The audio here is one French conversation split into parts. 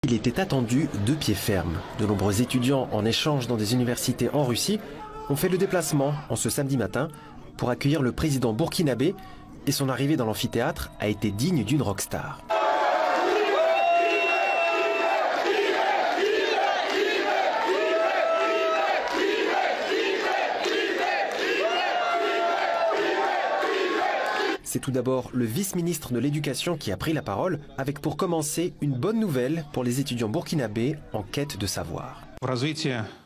Il était attendu de pied ferme. De nombreux étudiants en échange dans des universités en Russie ont fait le déplacement en ce samedi matin pour accueillir le président burkinabé et son arrivée dans l'amphithéâtre a été digne d'une rockstar. C'est tout d'abord le vice-ministre de l'Éducation qui a pris la parole, avec pour commencer une bonne nouvelle pour les étudiants burkinabés en quête de savoir.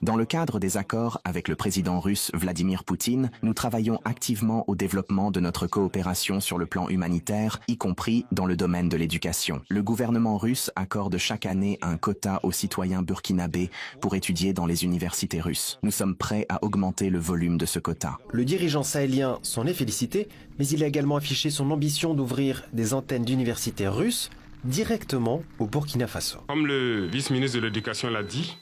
Dans le cadre des accords avec le président russe Vladimir Poutine, nous travaillons activement au développement de notre coopération sur le plan humanitaire, y compris dans le domaine de l'éducation. Le gouvernement russe accorde chaque année un quota aux citoyens burkinabés pour étudier dans les universités russes. Nous sommes prêts à augmenter le volume de ce quota. Le dirigeant sahélien s'en est félicité, mais il a également affiché son ambition d'ouvrir des antennes d'universités russes directement au Burkina Faso. Comme le vice-ministre de l'Éducation l'a dit,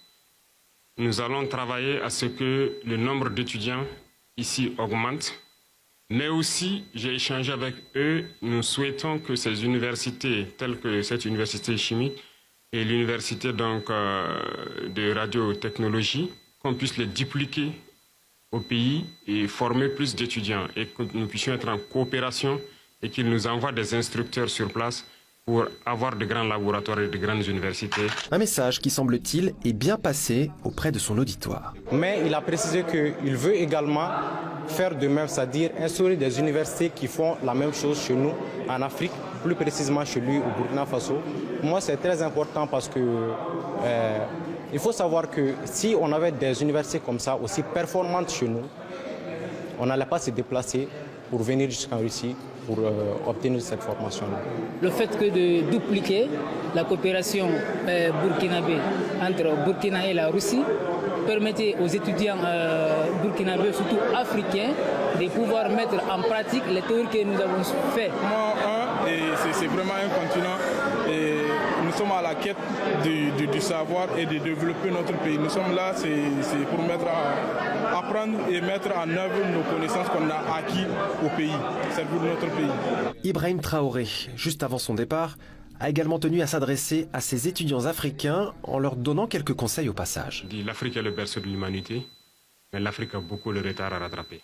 nous allons travailler à ce que le nombre d'étudiants ici augmente. Mais aussi, j'ai échangé avec eux, nous souhaitons que ces universités, telles que cette université chimique et l'université de radiotechnologie, qu'on puisse les dupliquer au pays et former plus d'étudiants et que nous puissions être en coopération et qu'ils nous envoient des instructeurs sur place pour avoir de grands laboratoires et de grandes universités. Un message qui, semble-t-il, est bien passé auprès de son auditoire. Mais il a précisé qu'il veut également faire de même, c'est-à-dire instaurer des universités qui font la même chose chez nous, en Afrique, plus précisément chez lui, au Burkina Faso. Pour moi, c'est très important parce que il faut savoir que si on avait des universités comme ça, aussi performantes chez nous, on n'allait pas se déplacer pour venir jusqu'en Russie pour obtenir cette formation-là. Le fait que de dupliquer la coopération burkinabé entre Burkina et la Russie permettait aux étudiants burkinabés, surtout africains, de pouvoir mettre en pratique les théories que nous avons fait. C'est vraiment un continent et nous sommes à la quête du savoir et de développer notre pays. Nous sommes là, c'est pour apprendre et mettre en œuvre nos connaissances qu'on a acquis au pays, servir notre pays. Ibrahim Traoré, juste avant son départ, a également tenu à s'adresser à ses étudiants africains en leur donnant quelques conseils au passage. L'Afrique est le berceau de l'humanité, mais l'Afrique a beaucoup de retard à rattraper.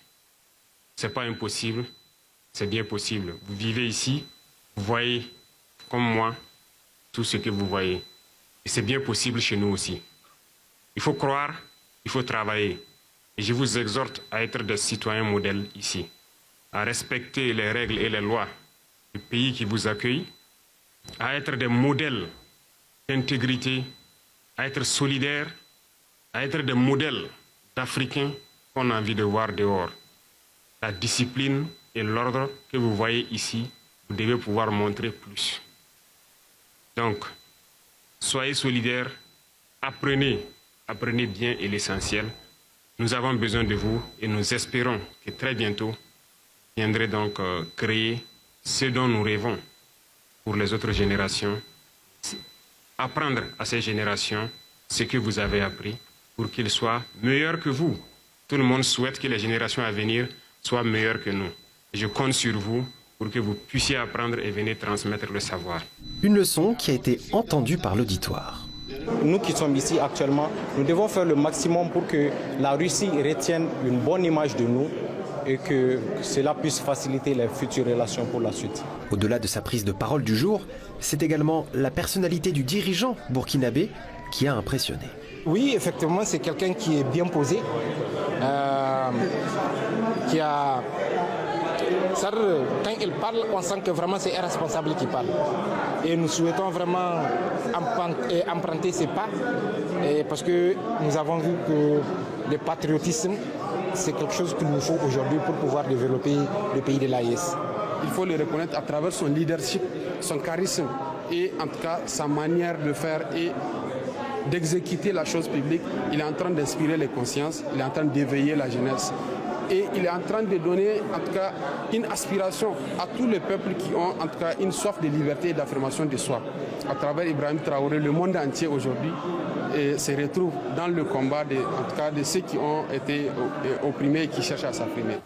C'est pas impossible, c'est bien possible. Vous vivez ici, vous voyez, comme moi, tout ce que vous voyez. Et c'est bien possible chez nous aussi. Il faut croire, il faut travailler. Et je vous exhorte à être des citoyens modèles ici, à respecter les règles et les lois du pays qui vous accueille, à être des modèles d'intégrité, à être solidaires, à être des modèles d'Africains qu'on a envie de voir dehors. La discipline et l'ordre que vous voyez ici, vous devez pouvoir montrer plus. Donc, soyez solidaires, apprenez bien et l'essentiel. Nous avons besoin de vous et nous espérons que très bientôt, vous viendrez donc créer ce dont nous rêvons pour les autres générations. Apprendre à ces générations ce que vous avez appris pour qu'ils soient meilleurs que vous. Tout le monde souhaite que les générations à venir soient meilleures que nous. Je compte sur vous pour que vous puissiez apprendre et venir transmettre le savoir. Une leçon qui a été entendue par l'auditoire. Nous qui sommes ici actuellement, nous devons faire le maximum pour que la Russie retienne une bonne image de nous et que cela puisse faciliter les futures relations pour la suite. Au-delà de sa prise de parole du jour, c'est également la personnalité du dirigeant burkinabé qui a impressionné. Oui, effectivement, c'est quelqu'un qui est bien posé, qui a... Quand il parle, on sent que vraiment c'est un responsable qui parle. Et nous souhaitons vraiment emprunter ses pas, parce que nous avons vu que le patriotisme, c'est quelque chose qu'il nous faut aujourd'hui pour pouvoir développer le pays de l'AES. Il faut le reconnaître à travers son leadership, son charisme et en tout cas sa manière de faire et d'exécuter la chose publique. Il est en train d'inspirer les consciences, il est en train d'éveiller la jeunesse. Et il est en train de donner en tout cas une aspiration à tous les peuples qui ont en tout cas une soif de liberté et d'affirmation de soi. À travers Ibrahim Traoré, le monde entier aujourd'hui se retrouve dans le combat en tout cas de ceux qui ont été opprimés et qui cherchent à s'affirmer.